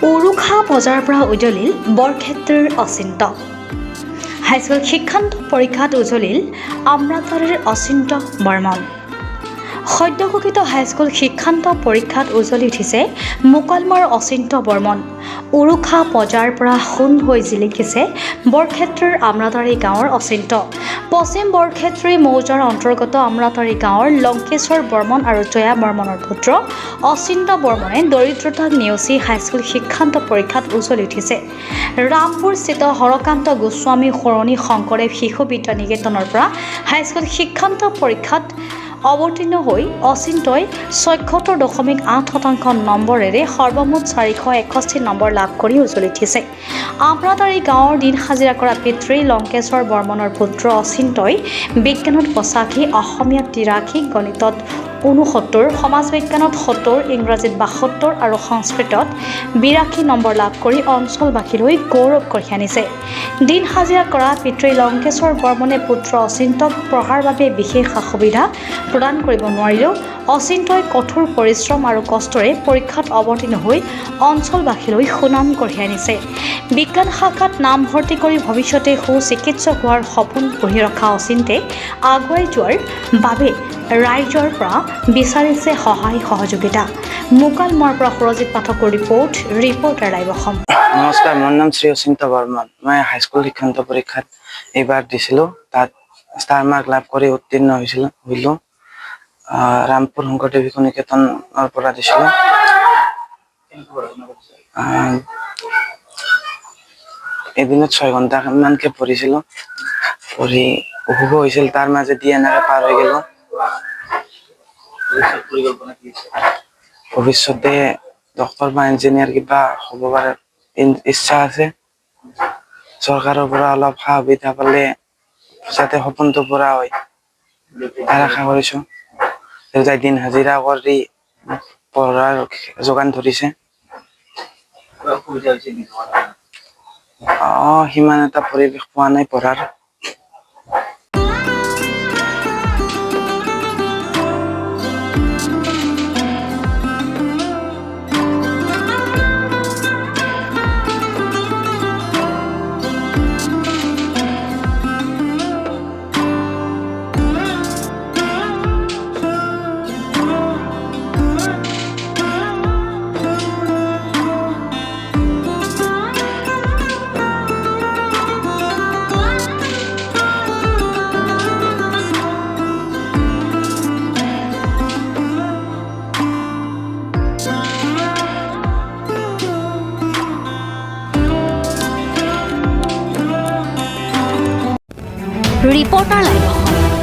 উৰুখা বজাৰৰ পৰা উজলিল বৰক্ষেত্ৰৰ অচিন্ত হাইস্কুল শিক্ষান্ত পৰীক্ষাত উজলিল আমৰাতাৰীৰ অচিন্ত বৰ্মন। সদ্য ঘোষিত হাইস্কুল শিক্ষান্ত পৰীক্ষাত উজলি উঠিছে মোকালমৰ অচিন্ত বৰ্মন। উৰুখা বজাৰৰ পৰা সোণ হৈ জিলিকিছে বৰক্ষেত্ৰৰ আমৰাতাৰী গাঁৱৰ অচিন্ত। পশ্চিম বৰক্ষেত্ৰী মৌজাৰ অন্তৰ্গত আমৰাতাৰী গাঁৱৰ লংকেশ্বৰ বৰ্মন আৰু জয়া বৰ্মনৰ পুত্ৰ অচিন্ত বৰ্মনে দৰিদ্ৰতাক নেওচি হাইস্কুল শিক্ষান্ত পৰীক্ষাত উজলি উঠিছে। ৰামপুৰস্থিত হৰকান্ত গোস্বামী সৰণী শংকৰদেৱ শিশু বিদ্যা নিকেতনৰ পৰা হাইস্কুল শিক্ষান্ত পৰীক্ষাত অৱতীৰ্ণ হৈ অচিন্তই ৭৬.৮% নম্বৰেৰে সৰ্বমুঠ ৪৬১ নম্বৰ লাভ কৰি উজলি উঠিছে। আমৰাতাৰী গাঁৱৰ দিন হাজিৰা কৰা পিতৃ লংকেশ্বৰ বৰ্মনৰ পুত্ৰ অচিন্তই বিজ্ঞানত ৮৫, অসমীয়াত ৮৩, গণিতত ৬৯, সমাজ বিজ্ঞানত ৭০, ইংৰাজীত ৭২ আৰু সংস্কৃতত ৮২ নম্বৰ লাভ কৰি অঞ্চলবাসীলৈ গৌৰৱ কঢ়িয়াই আনিছে। দিন হাজিৰা কৰা পিতৃ লংকেশ্বৰ বৰ্মনে পুত্ৰ অচিন্তক পঢ়াৰ বাবে বিশেষ সা সুবিধা প্ৰদান কৰিব নোৱাৰিলেও অচিন্তই কঠোৰ পৰিশ্ৰম আৰু কষ্টৰে পৰীক্ষাত অৱতীৰ্ণ হৈ অঞ্চলবাসীলৈ সুনাম কঢ়িয়াই আনিছে। বিজ্ঞান শাখাত নামভৰ্তি কৰি ভৱিষ্যতে সুচিকিৎসক হোৱাৰ সপোন পুহি ৰখা অচিন্তে আগুৱাই যোৱাৰ বাবে ৰাইজৰ পৰা বিচাৰিছে সহায় সহযোগিতা। মোকালমৰ পৰা সুৰজিৎ পাঠকৰ ৰিপৰ্টাৰ লাইভ অসম। নমস্কাৰ, মোৰ নাম শ্ৰী অচিন্ত বৰ্মন। মই হাইস্কুল শিক্ষান্ত পৰীক্ষাত এইবাৰ দিছিলোঁ। তাত ষ্টাৰ মাৰ্ক লাভ কৰি উত্তীৰ্ণ হ'লোঁ। ৰামপুৰ শংকৰদেৱ শিশু নিকেতনৰ পৰা দিছিলোঁ। এদিনত ৬ ঘণ্টামানকৈ পঢ়িছিলোঁ। পঢ়ি অসুখ হৈছিল, তাৰ মাজেদি এনেকৈ পাৰ হৈ গ'লোঁ। ভৱিষ্যতে ডক্টৰ বা ইঞ্জিনিয়াৰ কিবা হ'ব পাৰে ইচ্ছা আছে। চৰকাৰৰ পৰা অলপ সা সুবিধা পালে যাতে সপোনটো পূৰা হয় তাৰ আশা কৰিছোঁ। দেউতাই দিন হাজিৰা কৰি পঢ়াৰ যোগান ধৰিছে। সিমান এটা পৰিৱেশ পোৱা নাই পঢ়াৰ। Reporter live Assam.